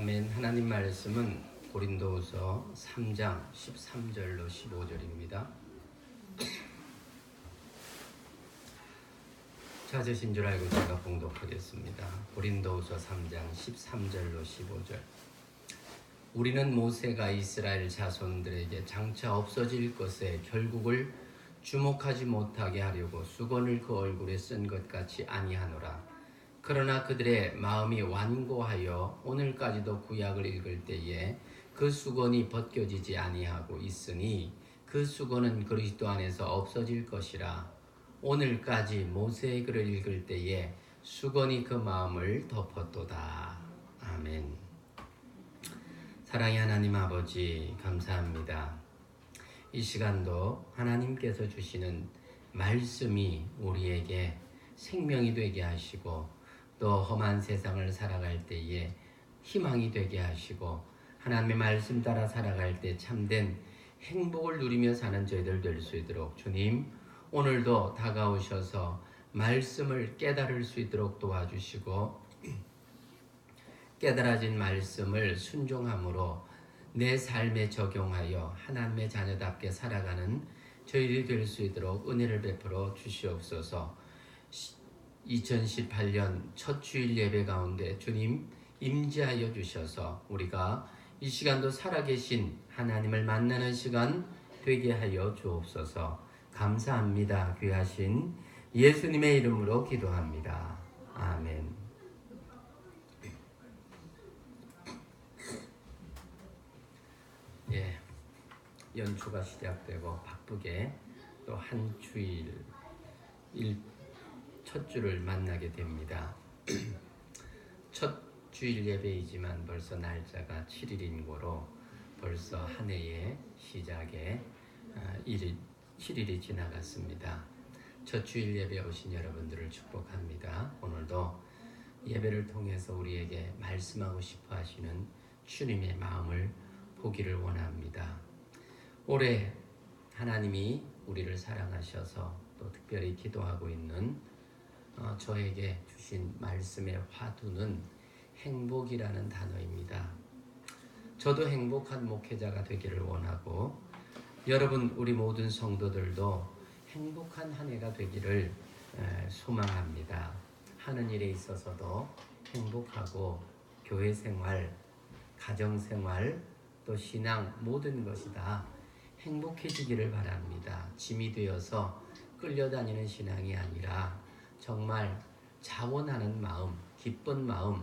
아멘. 하나님 말씀은 고린도후서 3장 13절로 15절입니다. 찾으신 줄 알고 제가 봉독하겠습니다. 고린도후서 3장 13절로 15절. 우리는 모세가 이스라엘 자손들에게 장차 없어질 것에 결국을 주목하지 못하게 하려고 수건을 그 얼굴에 쓴 것 같이 아니하노라. 그러나 그들의 마음이 완고하여 오늘까지도 구약을 읽을 때에 그 수건이 벗겨지지 아니하고 있으니 그 수건은 그리스도 안에서 없어질 것이라. 오늘까지 모세의 글을 읽을 때에 수건이 그 마음을 덮었도다. 아멘. 사랑의 하나님 아버지, 감사합니다. 이 시간도 하나님께서 주시는 말씀이 우리에게 생명이 되게 하시고 또 험한 세상을 살아갈 때에 희망이 되게 하시고 하나님의 말씀 따라 살아갈 때 참된 행복을 누리며 사는 저희들 될 수 있도록 주님, 오늘도 다가오셔서 말씀을 깨달을 수 있도록 도와주시고 깨달아진 말씀을 순종함으로 내 삶에 적용하여 하나님의 자녀답게 살아가는 저희들이 될 수 있도록 은혜를 베풀어 주시옵소서. 2018년 첫 주일 예배 가운데 주님 임재하여 주셔서 우리가 이 시간도 살아계신 하나님을 만나는 시간 되게 하여 주옵소서. 감사합니다. 귀하신 예수님의 이름으로 기도합니다. 아멘. 연초가 시작되고 바쁘게 또 한 주일 첫 주를 만나게 됩니다. 첫 주일 예배이지만 벌써 날짜가 7일인 고로 벌써 한 해의 시작에 7일이 지나갔습니다. 첫 주일 예배 오신 여러분들을 축복합니다. 오늘도 예배를 통해서 우리에게 말씀하고 싶어 하시는 주님의 마음을 보기를 원합니다. 올해 하나님이 우리를 사랑하셔서 또 특별히 기도하고 있는 저에게 주신 말씀의 화두는 행복이라는 단어입니다. 저도 행복한 목회자가 되기를 원하고 여러분 우리 모든 성도들도 행복한 한 해가 되기를 소망합니다. 하는 일에 있어서도 행복하고 교회 생활, 가정 생활, 또 신앙 모든 것이 다 행복해지기를 바랍니다. 짐이 되어서 끌려다니는 신앙이 아니라 정말 자원하는 마음, 기쁜 마음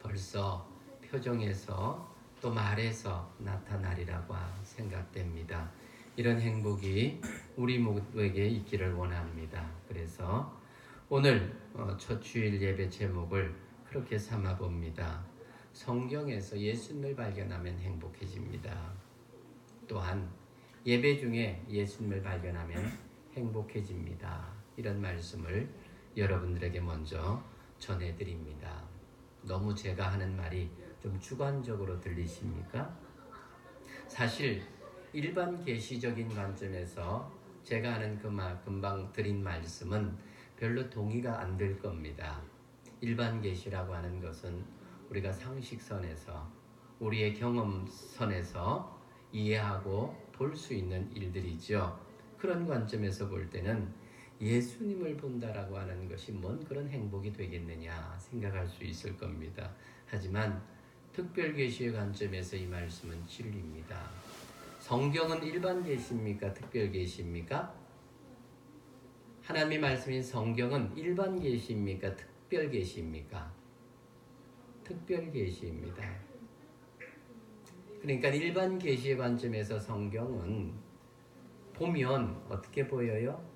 벌써 표정에서 또 말에서 나타나리라고 생각됩니다. 이런 행복이 우리 모두에게 있기를 원합니다. 그래서 오늘 첫 주일 예배 제목을 그렇게 삼아 봅니다. 성경에서 예수님을 발견하면 행복해집니다. 또한 예배 중에 예수님을 발견하면 행복해집니다. 이런 말씀을 여러분들에게 먼저 전해드립니다. 너무 제가 하는 말이 좀 주관적으로 들리십니까? 사실 일반 계시적인 관점에서 제가 하는 금방 드린 말씀은 별로 동의가 안 될 겁니다. 일반 계시라고 하는 것은 우리가 상식선에서 우리의 경험선에서 이해하고 볼 수 있는 일들이죠. 그런 관점에서 볼 때는 예수님을 본다라고 하는 것이 뭔 그런 행복이 되겠느냐 생각할 수 있을 겁니다. 하지만 특별계시의 관점에서 이 말씀은 진리입니다. 성경은 일반 계시입니까? 특별 계시입니까? 하나님의 말씀인 성경은 일반 계시입니까? 특별 계시입니까? 특별 계시입니다. 그러니까 일반 계시의 관점에서 성경은 보면 어떻게 보여요?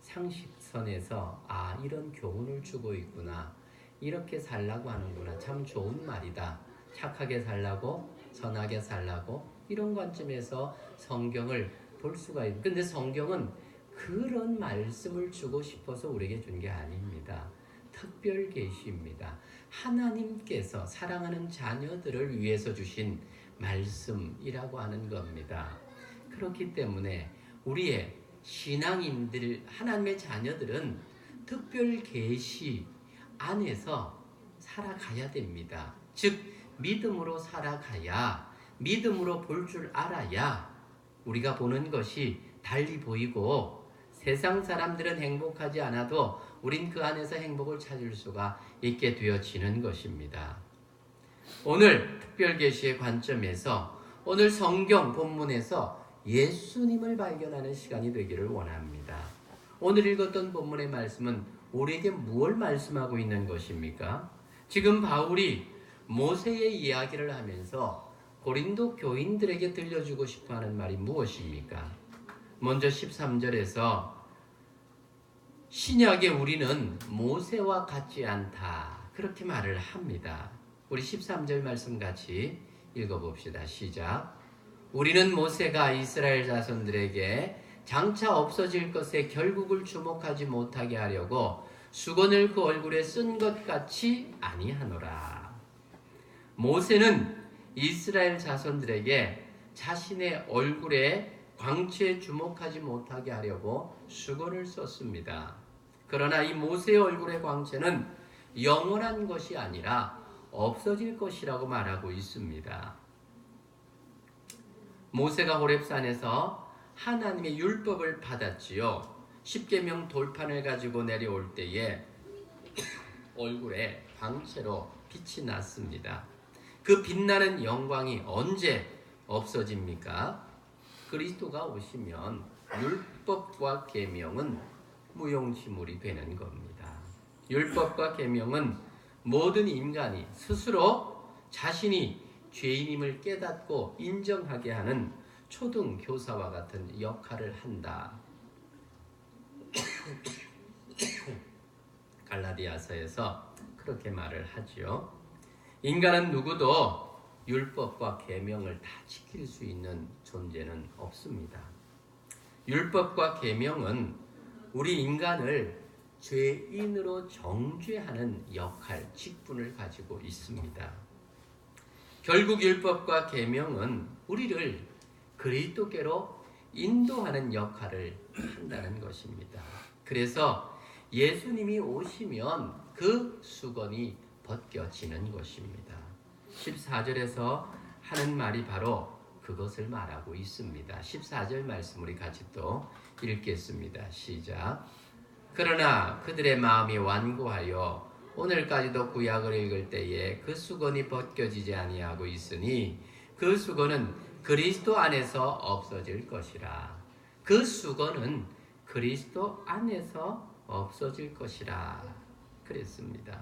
상식선에서 이런 교훈을 주고 있구나. 이렇게 살라고 하는구나. 참 좋은 말이다. 착하게 살라고, 선하게 살라고 이런 관점에서 성경을 볼 수가 있어요. 근데 성경은 그런 말씀을 주고 싶어서 우리에게 준 게 아닙니다. 특별 계시입니다. 하나님께서 사랑하는 자녀들을 위해서 주신 말씀이라고 하는 겁니다. 그렇기 때문에 우리의 신앙인들, 하나님의 자녀들은 특별 계시 안에서 살아가야 됩니다. 즉 믿음으로 살아가야, 믿음으로 볼 줄 알아야 우리가 보는 것이 달리 보이고, 세상 사람들은 행복하지 않아도 우린 그 안에서 행복을 찾을 수가 있게 되어지는 것입니다. 오늘 특별계시의 관점에서 오늘 성경 본문에서 예수님을 발견하는 시간이 되기를 원합니다. 오늘 읽었던 본문의 말씀은 우리에게 무엇을 말씀하고 있는 것입니까? 지금 바울이 모세의 이야기를 하면서 고린도 교인들에게 들려주고 싶어하는 말이 무엇입니까? 먼저 13절에서 신약의 우리는 모세와 같지 않다, 그렇게 말을 합니다. 우리 13절 말씀 같이 읽어봅시다. 시작. 우리는 모세가 이스라엘 자손들에게 장차 없어질 것에 결국을 주목하지 못하게 하려고 수건을 그 얼굴에 쓴 것 같이 아니하노라. 모세는 이스라엘 자손들에게 자신의 얼굴에 광채에 주목하지 못하게 하려고 수건을 썼습니다. 그러나 이 모세의 얼굴의 광채는 영원한 것이 아니라 없어질 것이라고 말하고 있습니다. 모세가 호렙산에서 하나님의 율법을 받았지요. 십계명 돌판을 가지고 내려올 때에 얼굴에 광채로 빛이 났습니다. 그 빛나는 영광이 언제 없어집니까? 그리스도가 오시면 율법과 계명은 무용지물이 되는 겁니다. 율법과 계명은 모든 인간이 스스로 자신이 죄인임을 깨닫고 인정하게 하는 초등 교사와 같은 역할을 한다. 갈라디아서에서 그렇게 말을 하지요. 인간은 누구도 율법과 계명을 다 지킬 수 있는 존재는 없습니다. 율법과 계명은 우리 인간을 죄인으로 정죄하는 역할, 직분을 가지고 있습니다. 결국 율법과 계명은 우리를 그리스도께로 인도하는 역할을 한다는 것입니다. 그래서 예수님이 오시면 그 수건이 벗겨지는 것입니다. 14절에서 하는 말이 바로 그것을 말하고 있습니다. 14절 말씀 우리 같이 또 읽겠습니다. 시작. 그러나 그들의 마음이 완고하여 오늘까지도 구약을 읽을 때에 그 수건이 벗겨지지 아니하고 있으니 그 수건은 그리스도 안에서 없어질 것이라. 그 수건은 그리스도 안에서 없어질 것이라 그랬습니다.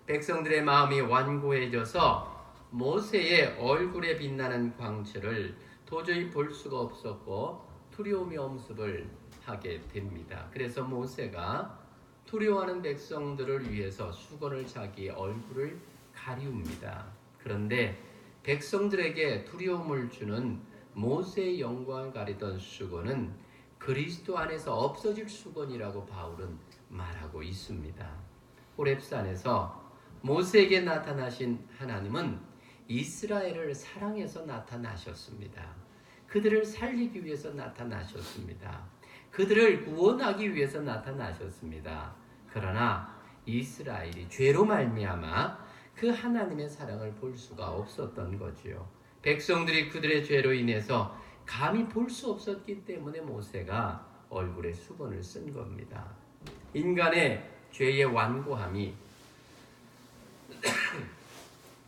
백성들의 마음이 완고해져서 모세의 얼굴에 빛나는 광채를 도저히 볼 수가 없었고 두려움이 엄습을 하게 됩니다. 그래서 모세가 두려워하는 백성들을 위해서 수건을 자기의 얼굴을 가리웁니다. 그런데 백성들에게 두려움을 주는 모세의 영광을 가리던 수건은 그리스도 안에서 없어질 수건이라고 바울은 말하고 있습니다. 호렙산에서 모세에게 나타나신 하나님은 이스라엘을 사랑해서 나타나셨습니다. 그들을 살리기 위해서 나타나셨습니다. 그들을 구원하기 위해서 나타나셨습니다. 그러나 이스라엘이 죄로 말미암아 그 하나님의 사랑을 볼 수가 없었던 거지요. 백성들이 그들의 죄로 인해서 감히 볼 수 없었기 때문에 모세가 얼굴에 수건을 쓴 겁니다. 인간의 죄의 완고함이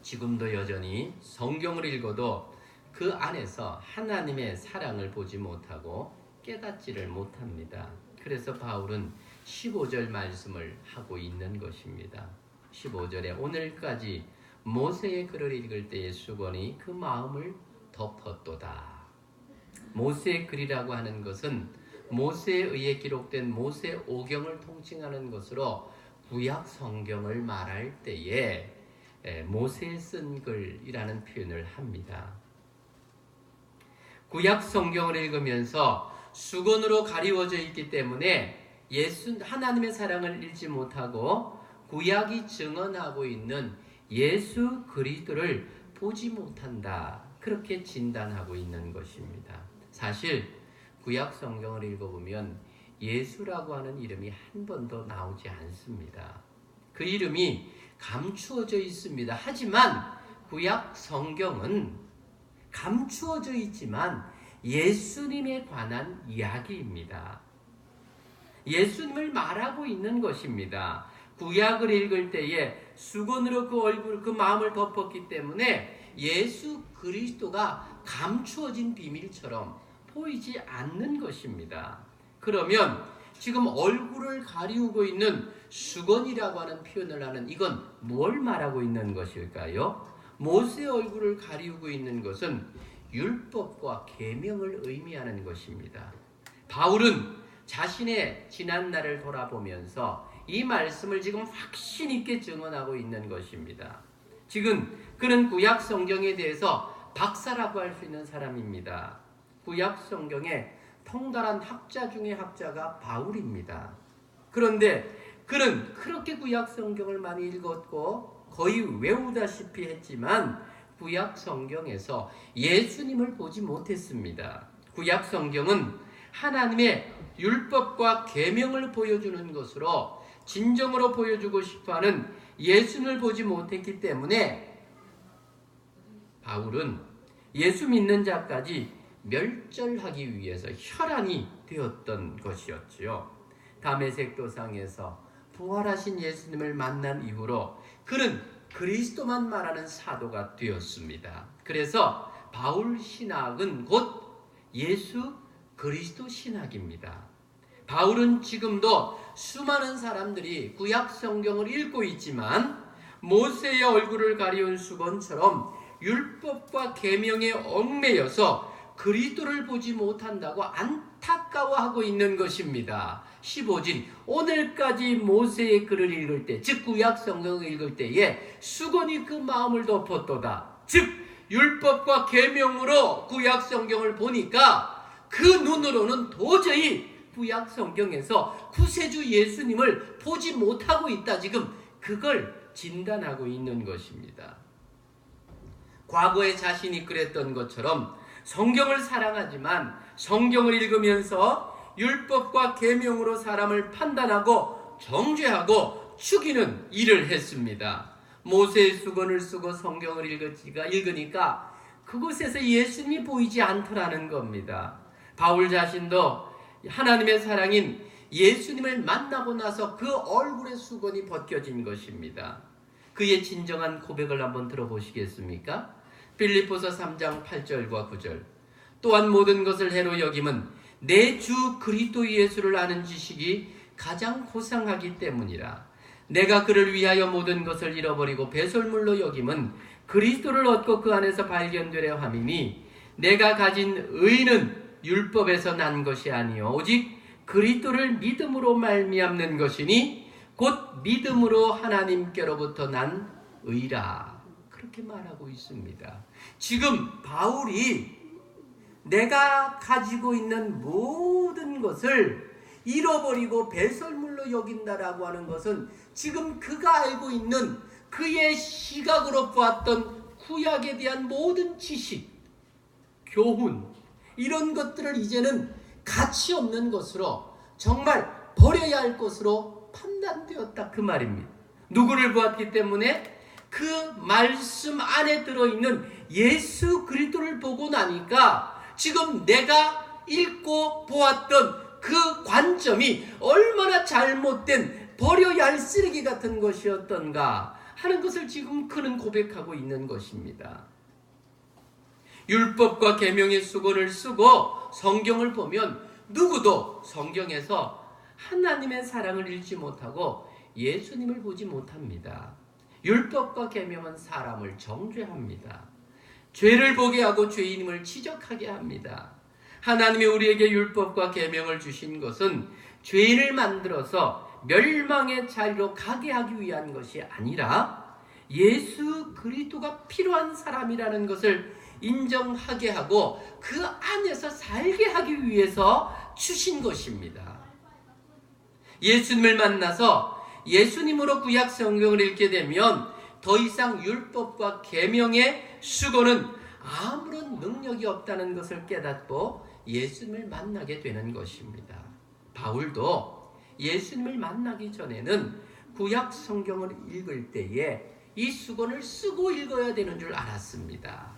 지금도 여전히 성경을 읽어도 그 안에서 하나님의 사랑을 보지 못하고 깨닫지를 못합니다. 그래서 바울은 15절 말씀을 하고 있는 것입니다. 15절에 오늘까지 모세의 글을 읽을 때의 수건이 그 마음을 덮었도다. 모세의 글이라고 하는 것은 모세에 의해 기록된 모세 오경을 통칭하는 것으로 구약 성경을 말할 때에 모세에 쓴 글이라는 표현을 합니다. 구약 성경을 읽으면서 수건으로 가리워져 있기 때문에 하나님의 사랑을 읽지 못하고 구약이 증언하고 있는 예수 그리스도를 보지 못한다. 그렇게 진단하고 있는 것입니다. 사실 구약 성경을 읽어보면 예수라고 하는 이름이 한 번도 나오지 않습니다. 그 이름이 감추어져 있습니다. 하지만 구약 성경은 감추어져 있지만 예수님에 관한 이야기입니다. 예수님을 말하고 있는 것입니다. 구약을 읽을 때에 수건으로 그 얼굴, 그 마음을 덮었기 때문에 예수 그리스도가 감추어진 비밀처럼 보이지 않는 것입니다. 그러면 지금 얼굴을 가리우고 있는 수건이라고 하는 표현을 하는 이건 뭘 말하고 있는 것일까요? 모세의 얼굴을 가리우고 있는 것은 율법과 계명을 의미하는 것입니다. 바울은 자신의 지난 날을 돌아보면서 이 말씀을 지금 확신 있게 증언하고 있는 것입니다. 지금 그는 구약 성경에 대해서 박사라고 할 수 있는 사람입니다. 구약 성경의 통달한 학자 중의 학자가 바울입니다. 그런데 그는 그렇게 구약 성경을 많이 읽었고 거의 외우다시피 했지만 구약 성경에서 예수님을 보지 못했습니다. 구약 성경은 하나님의 율법과 계명을 보여주는 것으로 진정으로 보여주고 싶어하는 예수님을 보지 못했기 때문에 바울은 예수 믿는 자까지 멸절하기 위해서 혈안이 되었던 것이었지요. 다메섹 도상에서 부활하신 예수님을 만난 이후로 그는 그리스도만 말하는 사도가 되었습니다. 그래서 바울 신학은 곧 예수 그리스도 신학입니다. 바울은 지금도 수많은 사람들이 구약 성경을 읽고 있지만 모세의 얼굴을 가리운 수건처럼 율법과 계명에 얽매여서 그리스도를 보지 못한다고 안타까워하고 있는 것입니다. 15절 오늘까지 모세의 글을 읽을 때, 즉 구약 성경을 읽을 때에 수건이 그 마음을 덮었도다. 즉 율법과 계명으로 구약 성경을 보니까 그 눈으로는 도저히 구약 성경에서 구세주 예수님을 보지 못하고 있다. 지금 그걸 진단하고 있는 것입니다. 과거에 자신이 그랬던 것처럼 성경을 사랑하지만 성경을 읽으면서 율법과 계명으로 사람을 판단하고 정죄하고 죽이는 일을 했습니다. 모세의 수건을 쓰고 성경을 읽으니까 그곳에서 예수님이 보이지 않더라는 겁니다. 바울 자신도 하나님의 사랑인 예수님을 만나고 나서 그 얼굴의 수건이 벗겨진 것입니다. 그의 진정한 고백을 한번 들어보시겠습니까? 빌립보서 3장 8절과 9절 또한 모든 것을 해로 여김은 내 주 그리스도 예수를 아는 지식이 가장 고상하기 때문이라. 내가 그를 위하여 모든 것을 잃어버리고 배설물로 여김은 그리스도를 얻고 그 안에서 발견되려 함이니 내가 가진 의는 율법에서 난 것이 아니요 오직 그리스도를 믿음으로 말미암는 것이니 곧 믿음으로 하나님께로부터 난 의라. 그렇게 말하고 있습니다. 지금 바울이 내가 가지고 있는 모든 것을 잃어버리고 배설물로 여긴다라고 하는 것은 지금 그가 알고 있는 그의 시각으로 보았던 구약에 대한 모든 지식, 교훈 이런 것들을 이제는 가치 없는 것으로 정말 버려야 할 것으로 판단되었다 그 말입니다. 누구를 보았기 때문에? 그 말씀 안에 들어있는 예수 그리스도를 보고 나니까 지금 내가 읽고 보았던 그 관점이 얼마나 잘못된 버려야 할 쓰레기 같은 것이었던가 하는 것을 지금 그는 고백하고 있는 것입니다. 율법과 계명의 수건을 쓰고 성경을 보면 누구도 성경에서 하나님의 사랑을 읽지 못하고 예수님을 보지 못합니다. 율법과 계명은 사람을 정죄합니다. 죄를 보게 하고 죄인임을 지적하게 합니다. 하나님이 우리에게 율법과 계명을 주신 것은 죄인을 만들어서 멸망의 자리로 가게 하기 위한 것이 아니라 예수 그리스도가 필요한 사람이라는 것을 인정하게 하고 그 안에서 살게 하기 위해서 주신 것입니다. 예수님을 만나서 예수님으로 구약 성경을 읽게 되면 더 이상 율법과 계명의 수고는 아무런 능력이 없다는 것을 깨닫고 예수님을 만나게 되는 것입니다. 바울도 예수님을 만나기 전에는 구약 성경을 읽을 때에 이 수건을 쓰고 읽어야 되는 줄 알았습니다.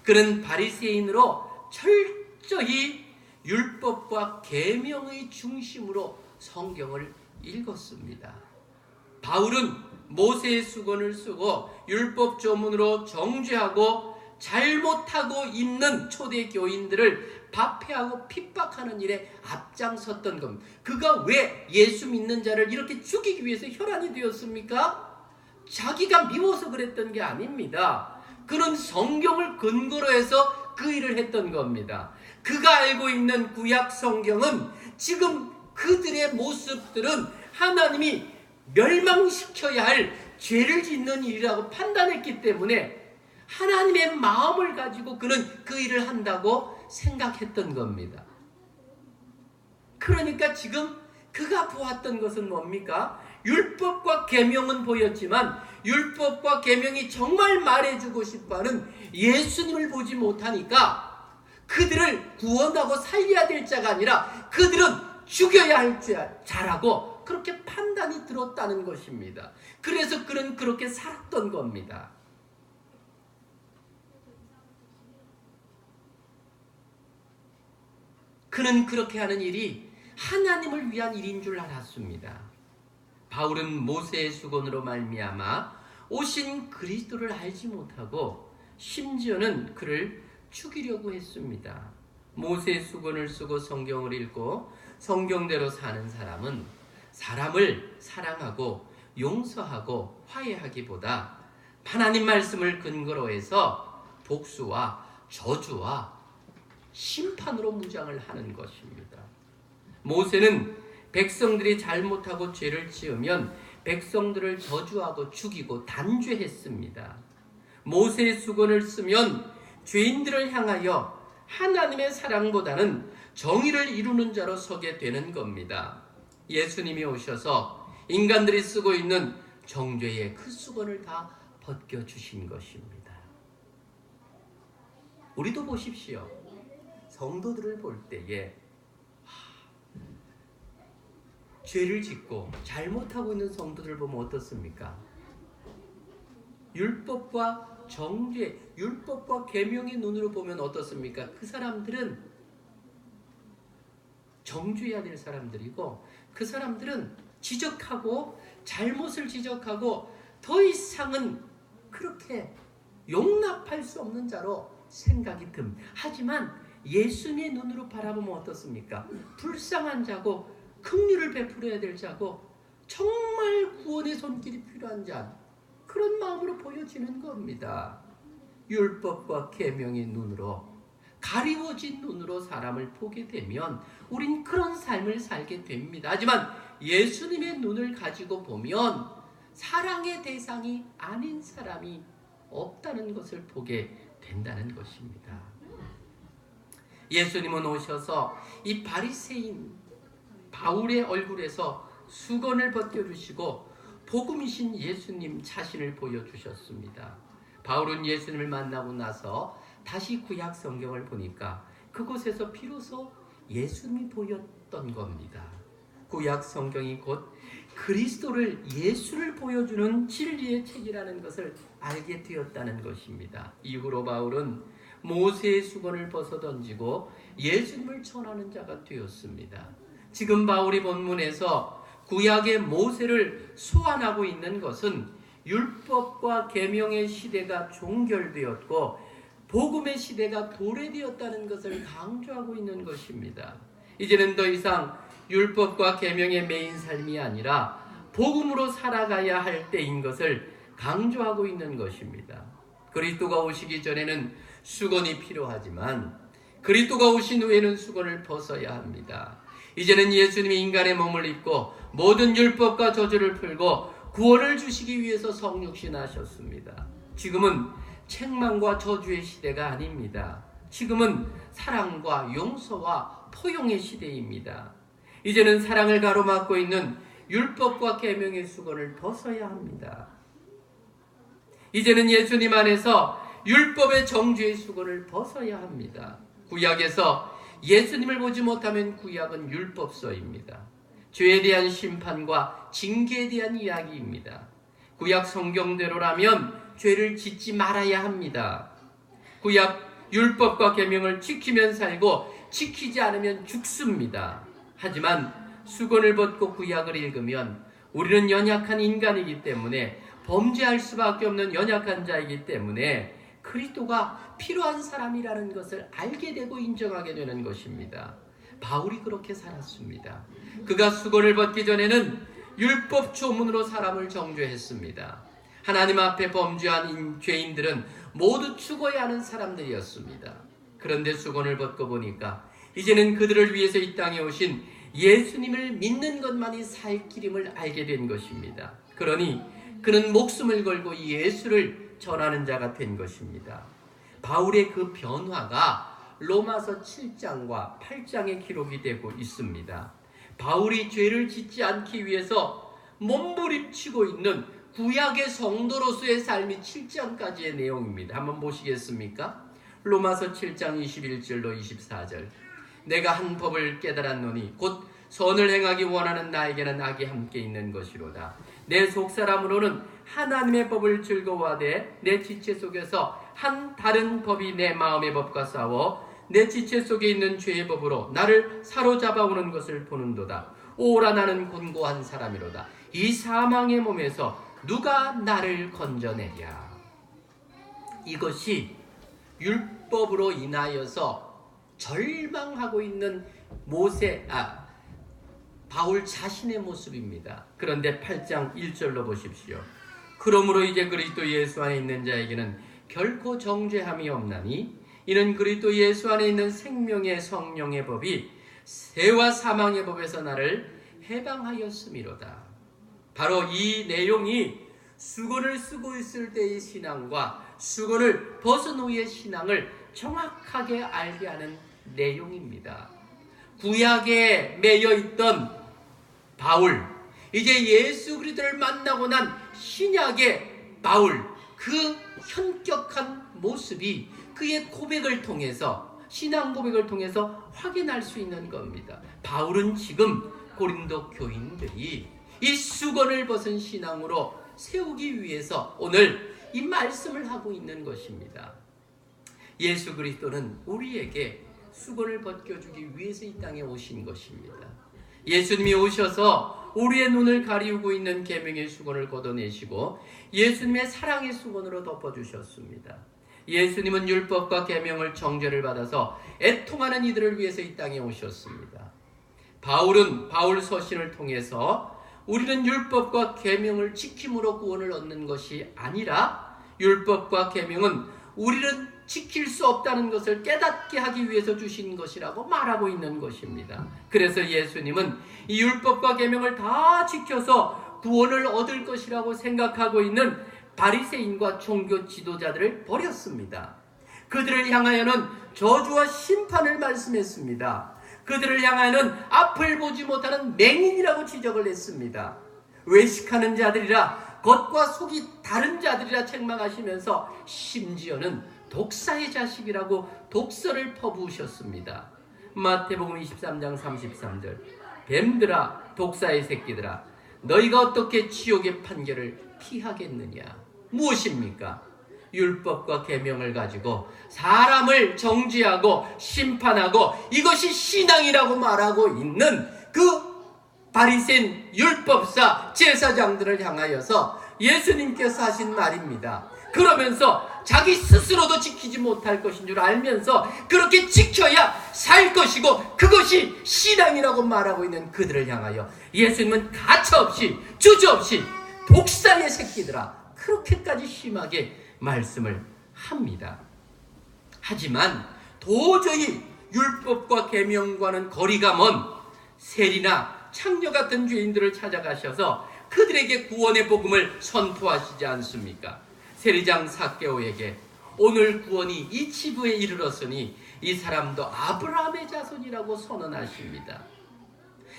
그는 바리새인으로 철저히 율법과 계명의 중심으로 성경을 읽었습니다. 바울은 모세의 수건을 쓰고 율법 조문으로 정죄하고 잘못하고 있는 초대 교인들을 박해하고 핍박하는 일에 앞장섰던 겁니다. 그가 왜 예수 믿는 자를 이렇게 죽이기 위해서 혈안이 되었습니까? 자기가 미워서 그랬던 게 아닙니다. 그는 성경을 근거로 해서 그 일을 했던 겁니다. 그가 알고 있는 구약 성경은 지금 그들의 모습들은 하나님이 멸망시켜야 할 죄를 짓는 일이라고 판단했기 때문에 하나님의 마음을 가지고 그는 그 일을 한다고 생각했던 겁니다. 그러니까 지금 그가 보았던 것은 뭡니까? 율법과 계명은 보였지만 율법과 계명이 정말 말해주고 싶어하는 예수님을 보지 못하니까 그들을 구원하고 살려야 될 자가 아니라 그들은 죽여야 할 자라고 그렇게 판단이 들었다는 것입니다. 그래서 그는 그렇게 살았던 겁니다. 그는 그렇게 하는 일이 하나님을 위한 일인 줄 알았습니다. 바울은 모세의 수건으로 말미암아 오신 그리스도를 알지 못하고 심지어는 그를 죽이려고 했습니다. 모세의 수건을 쓰고 성경을 읽고 성경대로 사는 사람은 사람을 사랑하고 용서하고 화해하기보다 하나님 말씀을 근거로 해서 복수와 저주와 심판으로 무장을 하는 것입니다. 모세는 백성들이 잘못하고 죄를 지으면 백성들을 저주하고 죽이고 단죄했습니다. 모세의 수건을 쓰면 죄인들을 향하여 하나님의 사랑보다는 정의를 이루는 자로 서게 되는 겁니다. 예수님이 오셔서 인간들이 쓰고 있는 정죄의 그 수건을 다 벗겨주신 것입니다. 우리도 보십시오. 성도들을 볼 때에 죄를 짓고 잘못하고 있는 성도들을 보면 어떻습니까? 율법과 정죄, 율법과 계명의 눈으로 보면 어떻습니까? 그 사람들은 정죄해야 될 사람들이고 그 사람들은 지적하고 잘못을 지적하고 더 이상은 그렇게 용납할 수 없는 자로 생각이 듭니다. 하지만 예수님의 눈으로 바라보면 어떻습니까? 불쌍한 자고 긍휼을 베풀어야 될 자고 정말 구원의 손길이 필요한 자, 그런 마음으로 보여지는 겁니다. 율법과 계명의 눈으로, 가리워진 눈으로 사람을 보게 되면 우린 그런 삶을 살게 됩니다. 하지만 예수님의 눈을 가지고 보면 사랑의 대상이 아닌 사람이 없다는 것을 보게 된다는 것입니다. 예수님은 오셔서 이 바리새인 바울의 얼굴에서 수건을 벗겨주시고 복음이신 예수님 자신을 보여주셨습니다. 바울은 예수님을 만나고 나서 다시 구약 성경을 보니까 그곳에서 비로소 예수님이 보였던 겁니다. 구약 성경이 곧 그리스도를, 예수를 보여주는 진리의 책이라는 것을 알게 되었다는 것입니다. 이후로 바울은 모세의 수건을 벗어던지고 예수님을 전하는 자가 되었습니다. 지금 바울이 본문에서 구약의 모세를 소환하고 있는 것은 율법과 계명의 시대가 종결되었고 복음의 시대가 도래되었다는 것을 강조하고 있는 것입니다. 이제는 더 이상 율법과 계명의 매인 삶이 아니라 복음으로 살아가야 할 때인 것을 강조하고 있는 것입니다. 그리스도가 오시기 전에는 수건이 필요하지만 그리스도가 오신 후에는 수건을 벗어야 합니다. 이제는 예수님이 인간의 몸을 입고 모든 율법과 저주를 풀고 구원을 주시기 위해서 성육신하셨습니다. 지금은 책망과 저주의 시대가 아닙니다. 지금은 사랑과 용서와 포용의 시대입니다. 이제는 사랑을 가로막고 있는 율법과 계명의 수건을 벗어야 합니다. 이제는 예수님 안에서 율법의 정죄의 수건을 벗어야 합니다. 구약에서 예수님을 보지 못하면 구약은 율법서입니다. 죄에 대한 심판과 징계에 대한 이야기입니다. 구약 성경대로라면 죄를 짓지 말아야 합니다. 구약 율법과 계명을 지키면 살고 지키지 않으면 죽습니다. 하지만 수건을 벗고 구약을 읽으면 우리는 연약한 인간이기 때문에 범죄할 수밖에 없는 연약한 자이기 때문에 그리스도가 필요한 사람이라는 것을 알게 되고 인정하게 되는 것입니다. 바울이 그렇게 살았습니다. 그가 수건을 벗기 전에는 율법 조문으로 사람을 정죄했습니다. 하나님 앞에 범죄한 죄인들은 모두 죽어야 하는 사람들이었습니다. 그런데 수건을 벗고 보니까 이제는 그들을 위해서 이 땅에 오신 예수님을 믿는 것만이 살 길임을 알게 된 것입니다. 그러니 그는 목숨을 걸고 예수를 전하는 자가 된 것입니다. 바울의 그 변화가 로마서 7장과 8장에 기록이 되고 있습니다. 바울이 죄를 짓지 않기 위해서 몸부림치고 있는 구약의 성도로서의 삶이 7장까지의 내용입니다. 한번 보시겠습니까? 로마서 7장 21절로 24절. 내가 한 법을 깨달았노니 곧 선을 행하기 원하는 나에게는 악이 함께 있는 것이로다. 내 속사람으로는 하나님의 법을 즐거워하되 내 지체 속에서 한 다른 법이 내 마음의 법과 싸워 내 지체 속에 있는 죄의 법으로 나를 사로잡아오는 것을 보는도다. 오라 나는 곤고한 사람이로다. 이 사망의 몸에서 누가 나를 건져내랴. 이것이 율법으로 인하여서 절망하고 있는 바울 자신의 모습입니다. 그런데 8장 1절로 보십시오. 그러므로 이제 그리스도 예수 안에 있는 자에게는 결코 정죄함이 없나니 이는 그리스도 예수 안에 있는 생명의 성령의 법이 죄와 사망의 법에서 나를 해방하였음이로다. 바로 이 내용이 수건을 쓰고 있을 때의 신앙과 수건을 벗은 후의 신앙을 정확하게 알게 하는 내용입니다. 구약에 매여 있던 바울, 이제 예수 그리스도를 만나고 난 신약의 바울, 그 현격한 모습이 그의 고백을 통해서, 신앙 고백을 통해서 확인할 수 있는 겁니다. 바울은 지금 고린도 교인들이 이 수건을 벗은 신앙으로 세우기 위해서 오늘 이 말씀을 하고 있는 것입니다. 예수 그리스도는 우리에게 수건을 벗겨주기 위해서 이 땅에 오신 것입니다. 예수님이 오셔서 우리의 눈을 가리우고 있는 계명의 수건을 걷어내시고 예수님의 사랑의 수건으로 덮어주셨습니다. 예수님은 율법과 계명을 정죄를 받아서 애통하는 이들을 위해서 이 땅에 오셨습니다. 바울은 바울 서신을 통해서 우리는 율법과 계명을 지킴으로 구원을 얻는 것이 아니라 율법과 계명은 우리는 지킬 수 없다는 것을 깨닫게 하기 위해서 주신 것이라고 말하고 있는 것입니다. 그래서 예수님은 이 율법과 계명을 다 지켜서 구원을 얻을 것이라고 생각하고 있는 바리새인과 종교 지도자들을 버렸습니다. 그들을 향하여는 저주와 심판을 말씀했습니다. 그들을 향하여는 앞을 보지 못하는 맹인이라고 지적을 했습니다. 외식하는 자들이라 겉과 속이 다른 자들이라 책망하시면서 심지어는 독사의 자식이라고 독설을 퍼부으셨습니다. 마태복음 23장 33절. 뱀들아 독사의 새끼들아 너희가 어떻게 지옥의 판결을 피하겠느냐. 무엇입니까? 율법과 계명을 가지고 사람을 정죄하고 심판하고 이것이 신앙이라고 말하고 있는 그 바리새인 율법사 제사장들을 향하여서 예수님께서 하신 말입니다. 그러면서 자기 스스로도 지키지 못할 것인 줄 알면서 그렇게 지켜야 살 것이고 그것이 신앙이라고 말하고 있는 그들을 향하여 예수님은 가차없이 주저없이 독사의 새끼들아 그렇게까지 심하게 말씀을 합니다. 하지만 도저히 율법과 계명과는 거리가 먼 세리나 창녀 같은 죄인들을 찾아가셔서 그들에게 구원의 복음을 선포하시지 않습니까? 세리장 삭개오에게 오늘 구원이 이 지부에 이르렀으니 이 사람도 아브라함의 자손이라고 선언하십니다.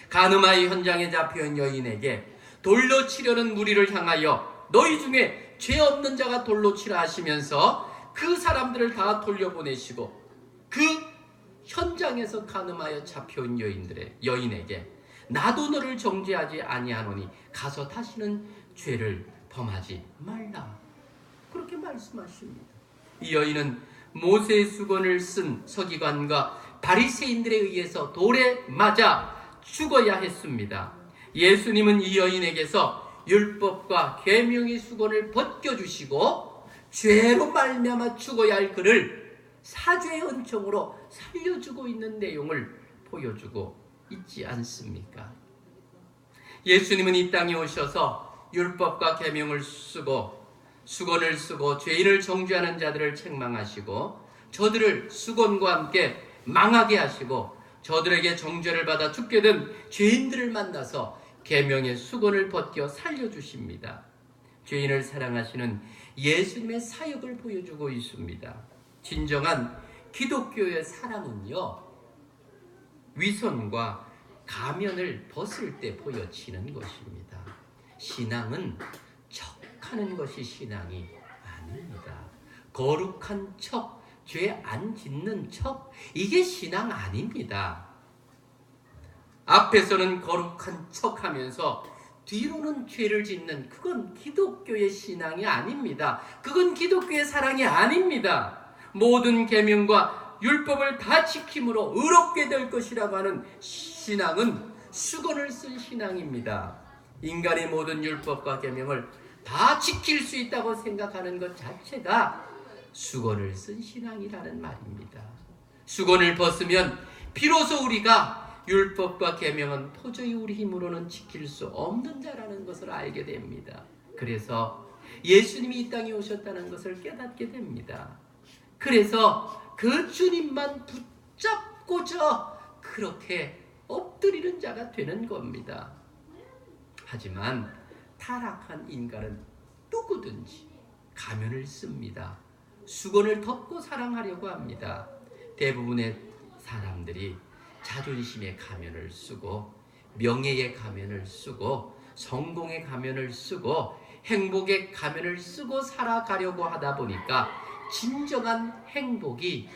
가늠하의 현장에 잡혀온 여인에게 돌로 치려는 무리를 향하여 너희 중에 죄 없는 자가 돌로 치라 하시면서 그 사람들을 다 돌려보내시고 그 현장에서 가늠하여 잡혀온 여인에게 나도 너를 정죄하지 아니하노니 가서 다시는 죄를 범하지 말라. 그렇게 말씀하십니다. 이 여인은 모세의 수건을 쓴 서기관과 바리새인들에 의해서 돌에 맞아 죽어야 했습니다. 예수님은 이 여인에게서 율법과 계명의 수건을 벗겨주시고 죄로 말미암아 죽어야 할 그를 사죄의 은총으로 살려주고 있는 내용을 보여주고 있지 않습니까? 예수님은 이 땅에 오셔서 율법과 계명을 쓰고 수건을 쓰고 죄인을 정죄하는 자들을 책망하시고 저들을 수건과 함께 망하게 하시고 저들에게 정죄를 받아 죽게 된 죄인들을 만나서 계명의 수건을 벗겨 살려주십니다. 죄인을 사랑하시는 예수님의 사역을 보여주고 있습니다. 진정한 기독교의 사랑은요, 위선과 가면을 벗을 때 보여지는 것입니다. 신앙은 척하는 것이 신앙이 아닙니다. 거룩한 척, 죄 안 짓는 척, 이게 신앙 아닙니다. 앞에서는 거룩한 척하면서 뒤로는 죄를 짓는, 그건 기독교의 신앙이 아닙니다. 그건 기독교의 사랑이 아닙니다. 모든 계명과 율법을 다 지킴으로 의롭게 될 것이라고 하는 신앙은 수건을 쓴 신앙입니다. 인간의 모든 율법과 계명을 다 지킬 수 있다고 생각하는 것 자체가 수건을 쓴 신앙이라는 말입니다. 수건을 벗으면 비로소 우리가 율법과 계명은 도저히 우리 힘으로는 지킬 수 없는 자라는 것을 알게 됩니다. 그래서 예수님이 이 땅에 오셨다는 것을 깨닫게 됩니다. 그래서 그 주님만 붙잡고자 그렇게 엎드리는 자가 되는 겁니다. 하지만 타락한 인간은 누구든지 가면을 씁니다. 수건을 덮고 사랑하려고 합니다. 대부분의 사람들이 자존심의 가면을 쓰고 명예의 가면을 쓰고 성공의 가면을 쓰고 행복의 가면을 쓰고 살아가려고 하다 보니까 진정한 행복이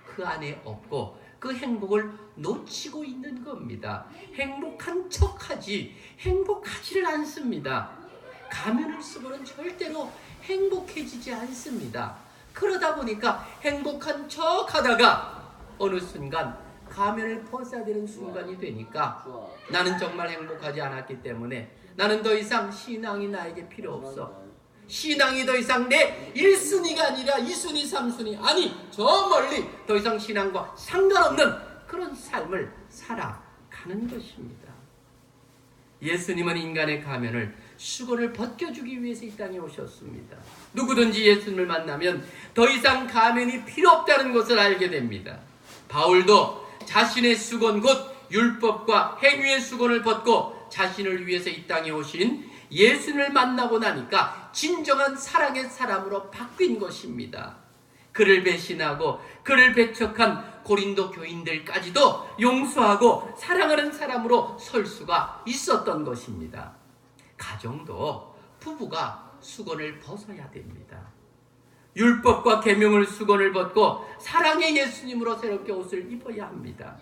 그 안에 없고 그 행복을 놓치고 있는 겁니다. 행복한 척하지 행복하지를 않습니다. 가면을 쓰고는 절대로 행복해지지 않습니다. 그러다 보니까 행복한 척하다가 어느 순간 가면을 벗어야 되는 순간이 되니까 나는 정말 행복하지 않았기 때문에 나는 더 이상 신앙이 나에게 필요 없어. 신앙이 더 이상 내 1순위가 아니라 2순위, 3순위, 아니 저 멀리 더 이상 신앙과 상관없는 그런 삶을 살아가는 것입니다. 예수님은 인간의 가면을 수건을 벗겨주기 위해서 이 땅에 오셨습니다. 누구든지 예수님을 만나면 더 이상 가면이 필요 없다는 것을 알게 됩니다. 바울도 자신의 수건 곧 율법과 행위의 수건을 벗고 자신을 위해서 이 땅에 오신 예수님을 만나고 나니까 진정한 사랑의 사람으로 바뀐 것입니다. 그를 배신하고 그를 배척한 고린도 교인들까지도 용서하고 사랑하는 사람으로 설 수가 있었던 것입니다. 가정도 부부가 수건을 벗어야 됩니다. 율법과 계명을 수건을 벗고 사랑의 예수님으로 새롭게 옷을 입어야 합니다.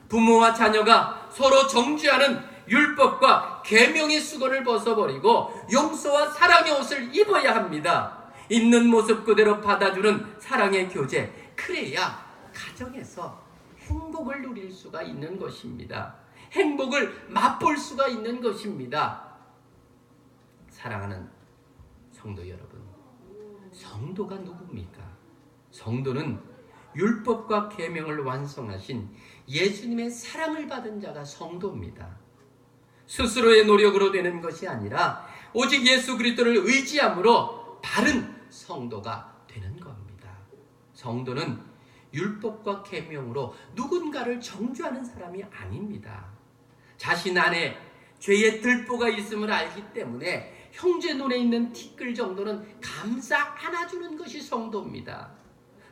부모와 자녀가 서로 정죄하는 율법과 계명의 수건을 벗어버리고 용서와 사랑의 옷을 입어야 합니다. 있는 모습 그대로 받아주는 사랑의 교제, 그래야 가정에서 행복을 누릴 수가 있는 것입니다. 행복을 맛볼 수가 있는 것입니다. 사랑하는 성도 여러분, 성도가 누굽니까? 성도는 율법과 계명을 완성하신 예수님의 사랑을 받은 자가 성도입니다. 스스로의 노력으로 되는 것이 아니라 오직 예수 그리스도를 의지함으로 바른 성도가 되는 겁니다. 성도는 율법과 계명으로 누군가를 정죄하는 사람이 아닙니다. 자신 안에 죄의 들보가 있음을 알기 때문에 형제 눈에 있는 티끌 정도는 감싸 안아주는 것이 성도입니다.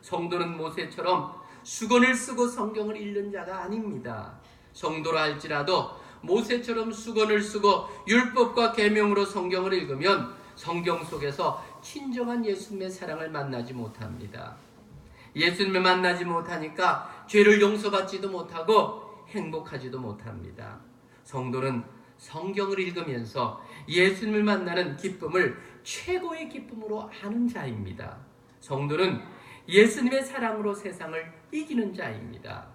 성도는 모세처럼 수건을 쓰고 성경을 읽는 자가 아닙니다. 성도라 할지라도 모세처럼 수건을 쓰고 율법과 계명으로 성경을 읽으면 성경 속에서 진정한 예수님의 사랑을 만나지 못합니다. 예수님을 만나지 못하니까 죄를 용서받지도 못하고 행복하지도 못합니다. 성도는 성경을 읽으면서 예수님을 만나는 기쁨을 최고의 기쁨으로 아는 자입니다. 성도는 예수님의 사랑으로 세상을 이기는 자입니다.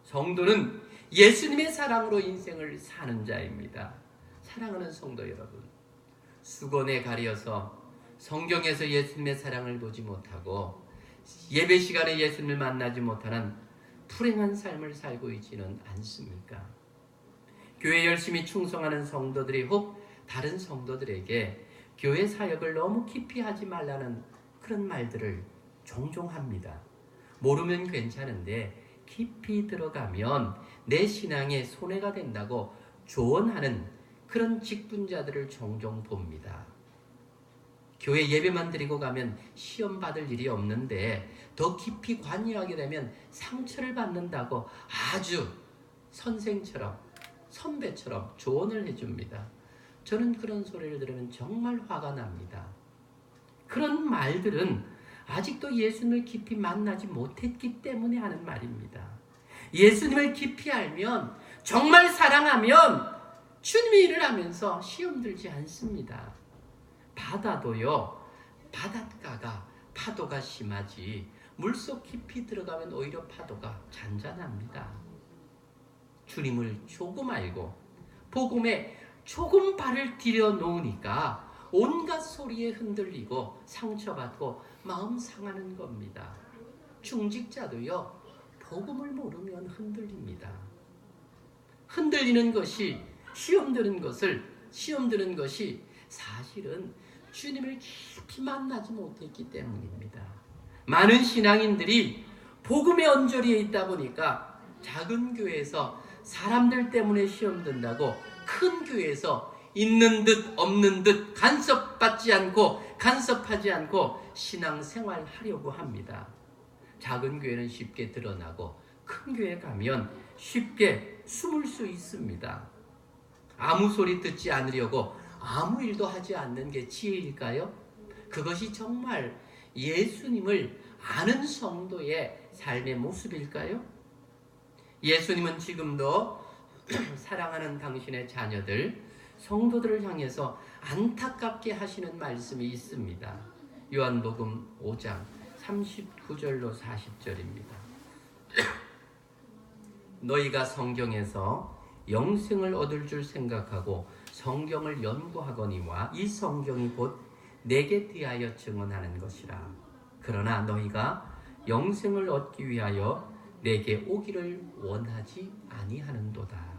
성도는 예수님의 사랑으로 인생을 사는 자입니다. 사랑하는 성도 여러분, 수건에 가려서 성경에서 예수님의 사랑을 보지 못하고 예배 시간에 예수님을 만나지 못하는 불행한 삶을 살고 있지는 않습니까? 교회 열심히 충성하는 성도들이 혹 다른 성도들에게 교회 사역을 너무 깊이 하지 말라는 그런 말들을 종종 합니다. 모르면 괜찮은데 깊이 들어가면 내 신앙에 손해가 된다고 조언하는 그런 직분자들을 종종 봅니다. 교회 예배만 드리고 가면 시험 받을 일이 없는데 더 깊이 관여하게 되면 상처를 받는다고 아주 선생처럼 선배처럼 조언을 해줍니다. 저는 그런 소리를 들으면 정말 화가 납니다. 그런 말들은 아직도 예수님을 깊이 만나지 못했기 때문에 하는 말입니다. 예수님을 깊이 알면, 정말 사랑하면 주님의 일을 하면서 시험 들지 않습니다. 바다도요, 바닷가가 파도가 심하지 물속 깊이 들어가면 오히려 파도가 잔잔합니다. 주님을 조금 알고 복음에 조금 발을 들여 놓으니까 온갖 소리에 흔들리고 상처받고 마음 상하는 겁니다. 중직자도요, 복음을 모르면 흔들립니다. 흔들리는 것이 시험 드는 것이 사실은 주님을 깊이 만나지 못했기 때문입니다. 많은 신앙인들이 복음의 언저리에 있다 보니까 작은 교회에서 사람들 때문에 시험 든다고 큰 교회에서 있는 듯 없는 듯 간섭하지 않고 신앙생활 하려고 합니다. 작은 교회는 쉽게 드러나고 큰 교회 가면 쉽게 숨을 수 있습니다. 아무 소리 듣지 않으려고 아무 일도 하지 않는 게 지혜일까요? 그것이 정말 예수님을 아는 성도의 삶의 모습일까요? 예수님은 지금도 사랑하는 당신의 자녀들, 성도들을 향해서 안타깝게 하시는 말씀이 있습니다. 요한복음 5장 39절로 40절입니다. 너희가 성경에서 영생을 얻을 줄 생각하고 성경을 연구하거니와 이 성경이 곧 내게 대하여 증언하는 것이라. 그러나 너희가 영생을 얻기 위하여 내게 오기를 원하지 아니하는도다.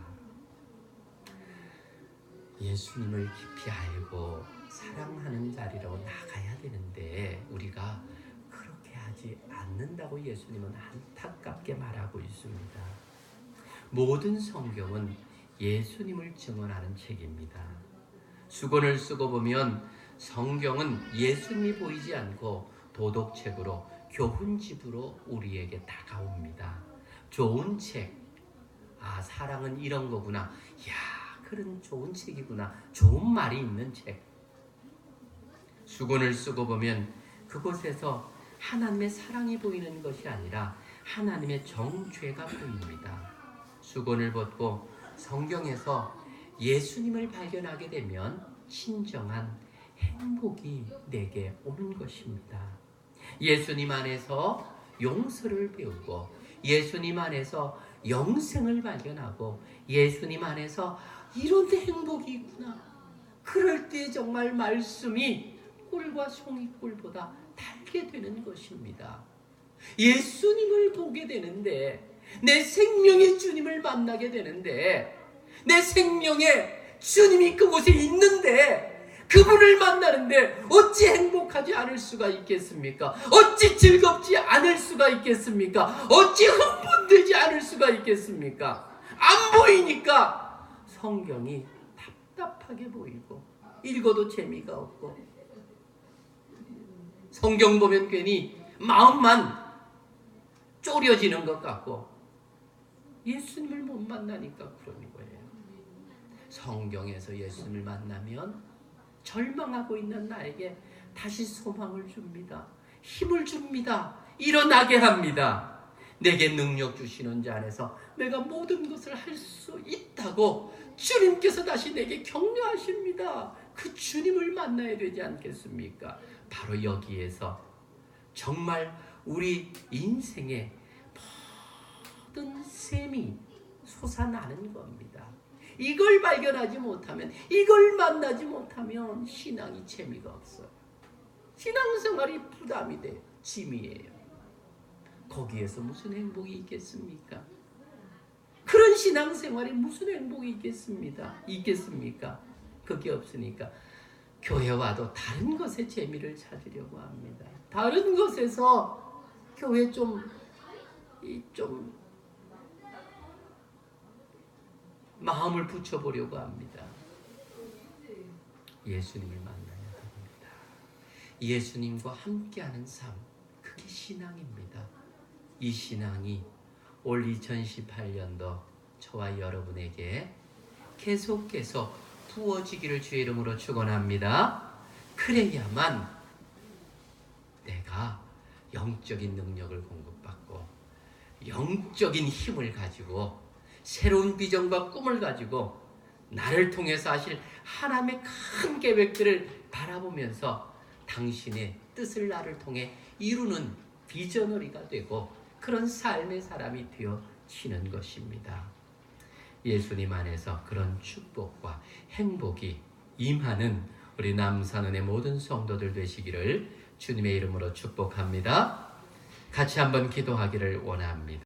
예수님을 깊이 알고 사랑하는 자리로 나가야 되는데 우리가 그렇게 하지 않는다고 예수님은 안타깝게 말하고 있습니다. 모든 성경은 예수님을 증언하는 책입니다. 수건을 쓰고 보면 성경은 예수님이 보이지 않고 도덕책으로 교훈집으로 우리에게 다가옵니다. 좋은 책, 사랑은 이런 거구나, 야, 그런 좋은 책이구나, 좋은 말이 있는 책. 수건을 쓰고 보면 그곳에서 하나님의 사랑이 보이는 것이 아니라 하나님의 정죄가 보입니다. 수건을 벗고 성경에서 예수님을 발견하게 되면 진정한 행복이 내게 오는 것입니다. 예수님 안에서 용서를 배우고 예수님 안에서 영생을 발견하고 예수님 안에서 이런 행복이 있구나. 그럴 때 정말 말씀이 꿀과 송이꿀보다 달게 되는 것입니다. 예수님을 보게 되는데, 내 생명의 주님을 만나게 되는데, 내 생명에 주님이 그곳에 있는데 그분을 만나는데 어찌 행복하지 않을 수가 있겠습니까? 어찌 즐겁지 않을 수가 있겠습니까? 어찌 흥분되지 않을 수가 있겠습니까? 안 보이니까 성경이 답답하게 보이고 읽어도 재미가 없고, 성경 보면 괜히 마음만 쪼려지는 것 같고 예수님을 못 만나니까 그러는 거예요. 성경에서 예수님을 만나면 절망하고 있는 나에게 다시 소망을 줍니다. 힘을 줍니다. 일어나게 합니다. 내게 능력 주시는 자 안에서 내가 모든 것을 할 수 있다고 주님께서 다시 내게 격려하십니다. 그 주님을 만나야 되지 않겠습니까? 바로 여기에서 정말 우리 인생의 모든 셈이 솟아나는 겁니다. 이걸 발견하지 못하면, 이걸 만나지 못하면 신앙이 재미가 없어요. 신앙생활이 부담이 돼요. 짐이에요. 거기에서 무슨 행복이 있겠습니까? 그런 신앙생활에 무슨 행복이 있겠습니까? 그게 없으니까 교회와도 다른 것에 재미를 찾으려고 합니다. 다른 것에서 교회 좀 마음을 붙여보려고 합니다. 예수님을 만나야 합니다. 예수님과 함께하는 삶, 그게 신앙입니다. 이 신앙이 올 2018년도 저와 여러분에게 계속 부어지기를 주의 이름으로 축원합니다. 그래야만 내가 영적인 능력을 공급받고 영적인 힘을 가지고 새로운 비전과 꿈을 가지고 나를 통해서 하실 하나님의 큰 계획들을 바라보면서 당신의 뜻을 나를 통해 이루는 비전너리가 되고 그런 삶의 사람이 되어지는 것입니다. 예수님 안에서 그런 축복과 행복이 임하는 우리 남산은의 모든 성도들 되시기를 주님의 이름으로 축복합니다. 같이 한번 기도하기를 원합니다.